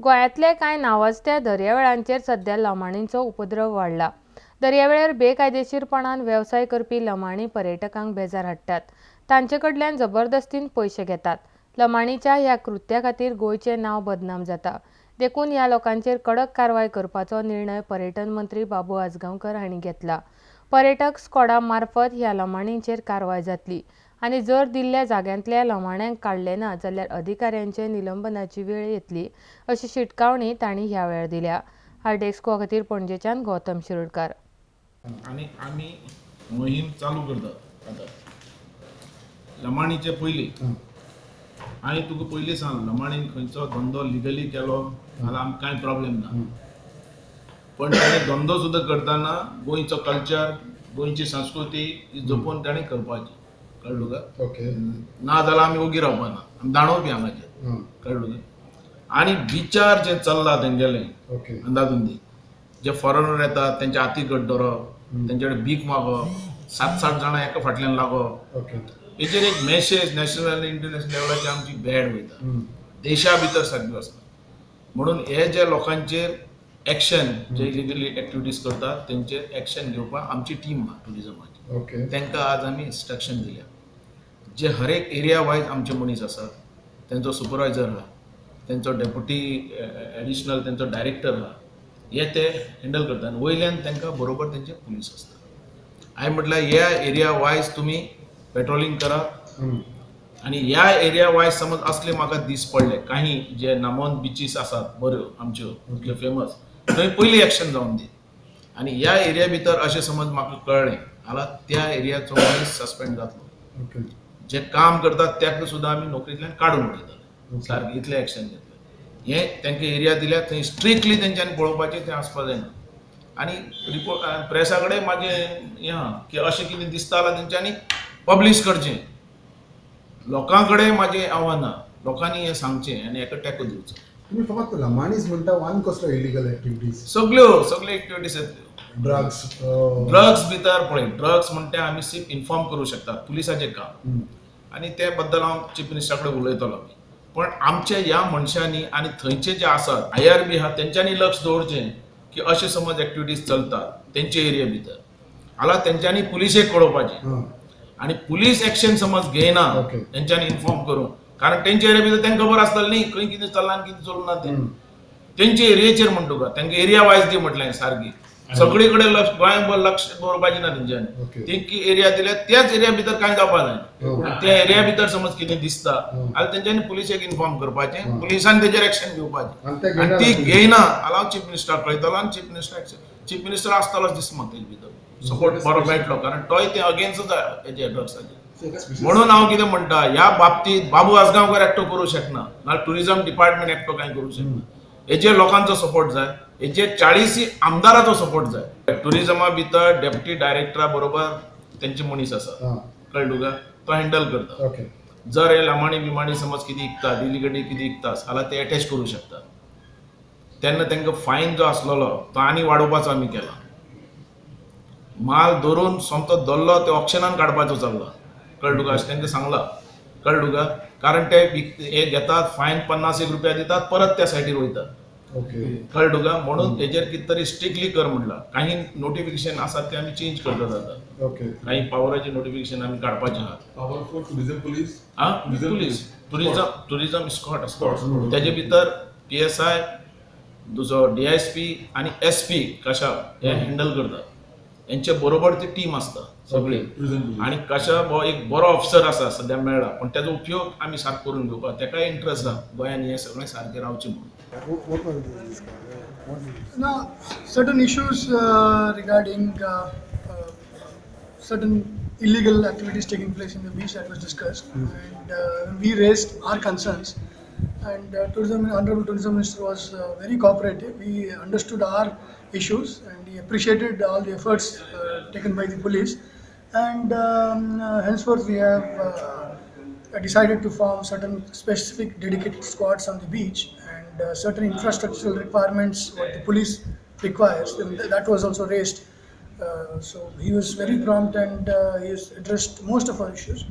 गोंयांतले कांय नावाजत्या दर्यावेळांचेर सध्या लमाणींचो उपद्रव वाडला। दर्यावेळेर बेकायदेशीरपणान वेवसाय करपी लमाणी पर्यटकांक बेजार हाडटात। तांचे कडल्यान जबरदस्तीन पयशे घेतात। लमाणीच्या ह्या कृत्या खातीर गोंयचें नांव बदनाम जाता। देखून ह्या लोकांचेर कडक कारवाय करपाचो निर्णय पर्यटन मंत्री बाबू आजगांवकर हांणी घेतला। पर्यटक स्क्वॉडा मार्फत ह्या लमाणींचेर कारवाय जातली आनी जर दिल्ल्या जाग्यांतल्या लमाण्यांक काडले ना जाल्यार अधिकाऱ्यांचे निलंबनाची वेळ येतली अशी शिटकावणी तांणी ह्या वेळार दिल्या। हार्डेस्को खातीर पणजेच्यान गौतम शिरोडकार। आणि आम्ही मोहीम चालू करतात आता लमाणीचे पयलीं हांवें तुका पयलीं सांग लमाणीन खंयचो धंदो लिगली केलो जाल्यार आमकां कांय प्रॉब्लेम ना, पण ताणें धंदो सुद्दां करतना गोंयचो कल्चर गोंयची संस्कृती ही जपून ताणें करपाची, कळ्ळें तुका? ओके ना जाल्यार आमी ओगी रावपाना, आमी दाणोवपी हांगाचे, कळ्ळें तुका? आनी बिचार जें चल्लां तेंगेलें ओके अंदाजुंदी जे फॉरेनर येतात तेंचे हाती घट धरप, तेंचे कडेन भीक मागप, 7-7 जाणां एका फाटल्यान लागप, ओके हेचेर एक मॅसेज नॅशनल आनी इंटरनॅशनल लेवलाची आमची बॅड वयता, देशा भितर सारकी वचना। म्हणून हे जे लोकांचेर एक्शन जे इलिगली एक्टिविटीज करतात तेंचेर एक्शन घेवपाक आमची टीम आहा टुरिजमाची, ओके तांकां आज आमी इन्स्ट्रक्शन दिल्या। जे हर एक एरिया वायज आमचे मनीस आसात, तेंचो सुपरवायझर आहा, तेंचो डेप्युटी एडिशनल तेंचो डायरेक्टर आहा, हे ते हँडल करतात आनी वयल्यान तांकां बरोबर तेंचे पुलीस आसता। हांवें म्हटल्यार ह्या एरिया वायज तुमी पेट्रोलिंग करात आनी ह्या एरिया वायज समज असले म्हाका दीस पडले काही जे नामोंद बिचीस आसात बऱ्यो आमच्यो फेमस, थंय पयलीं एक्शन जावन दी। आनी ह्या एरिया भितर अशें समज म्हाका कळ्ळें जाल्यार त्या एरियाचो मनीस सस्पेंड जातलो। ओके जे काम करतात त्याक सुद्दां आमी नोकरेंतल्यान काडून उडयतात, सारकें इतलें एक्शन घेतलें। हे तांकां एरिया दिल्या थंय स्ट्रिक्टली तेंच्यांनी पळोवपाचें, तें आसपा जायना। आनी रिपोर्ट प्रेसा कडेन म्हाजें हें आहा की अशें कितें दिसता जाल्यार तेंच्यांनी पब्लीश करचें। लोकां कडेन म्हाजें आव्हान आहा, लोकांनी हें सांगचें आनी हेका तेंको दिवचो। तुम्ही फक्त लमाणीच म्हणटा वन कसलो इलिगल एक्टिविटीज सगळ्यो एक्टिविटीज येतल्यो। ड्रग्स भितर पळय, ड्रग्स म्हणटा आमी सिर्फ इन्फॉर्म करूं शकतात, पुलिसाचें काम, आनी ते बद्दल हांव चीफ मिनिस्टरा कडेन उलयतलो। पण आमच्या ह्या मनशांनी आनी थंयचे जे आसात IRB आहा तेंच्यांनी लक्ष दवरचें की अशें समज एक्टिविटीज चलतात तेंचे एरिया भितर जाल्यार तेंच्यांनी पुलिसेक कळोवपाचें आनी पुलीस एक्शन समज घेयना तेंच्यांनी इन्फॉर्म करूं, कारण तेंचे एरिया भितर तांकां खबर आसतलें न्ही खंय कितें चल्लां आनी कितें चलना तें। तेंचे एरियेचेर म्हण तुका तांकां एरिया वायज दी म्हटलें सारकी, सगळे कडेन लक्ष गोंयांभर लक्ष दवरपाचें ना तेंच्यांनी। तेंकी एरिया दिल्यार त्याच एरिया भितर कांय जावपा जायना। त्या एरिया भितर समज कितें दिसता जाल्यार तेंच्यांनी पुलिसेक इन्फॉर्म करपाचें, पुलिसान तेजेर एक्शन घेवपाचें आनी ती घेयना जाल्यार हांव चीफ मिनिस्टराक कळयतलो आनी चीफ मिनिस्टर आसतलोच दिसता म्हाका तेजे भितर सपोर्ट बरो मेळटलो, कारण तोय ते अगेन्स्ट हेजे ड्रग्साचे। म्हणून हांव कितें म्हणटा ह्या बाबतींत बाबू आजगांवकर एकटो करूं शकना, ना टुरिजम डिपार्टमेंट एकटो कांय करूं शकना। हेजेर लोकांचो सपोर्ट जाय, हेजेर 40 आमदाराचो सपोर्ट जाय। टुरिजमा भितर डेप्युटी डायरेक्टरा बरोबर तेंचे मनीस आसा, कळ्ळें तुका? तो हँडल करता। जर हे लमाणी बिमाणी समज कितें विकतात, इलिगली कितें विकतात जाल्यार ते अटॅच करूं शकतात। तेन्ना तांकां फायन जो आसलेलो तो आनी वाडोवपाचो आमी केला। माल धरून सोमतो दल्लो ते ऑक्शनान काडपाचो चल्ला, कळ्ळें तुका? अशें तांकां सांगलां, कळ्ळें तुका? कारण ते हे घेतात फायन 50 रुपया दितात, परत त्या सायटीर वयतात, कळ्ळें तुका? म्हणून हेजेर कितें तरी स्ट्रिक्टली कर म्हणला। काही नोटिफिकेशन आसात ते आमी चेंज करतात आता, काही पावराची नोटिफिकेशन आमी काडपाचें आहात। टुरिजम स्क्वॉड आसता, तेजे भितर PSI, दुसरो DSP आनी SP कशा हे हँडल करतात, हेंचे बरोबर ती टीम आसता सगळी। आनी कशा एक बरो ऑफिसर आसा सद्या मेळ्ळा, पण तेजो उपयोग आमी सारको करून घेवपाक तेकाय इंट्रस्ट आहा गोंयांत हें सगळें सारकें रावचें म्हणून। Now, certain issues regarding certain illegal activities taking place in the beach that was discussed, and we raised our concerns. And Honorable Tourism Minister was very cooperative. He understood our issues and he appreciated all the efforts taken by the police. And henceforth, we have decided to form certain specific dedicated squads on the beach, and certain infrastructural requirements what the police requires, that was also raised. So he was very prompt and he has addressed most of our issues.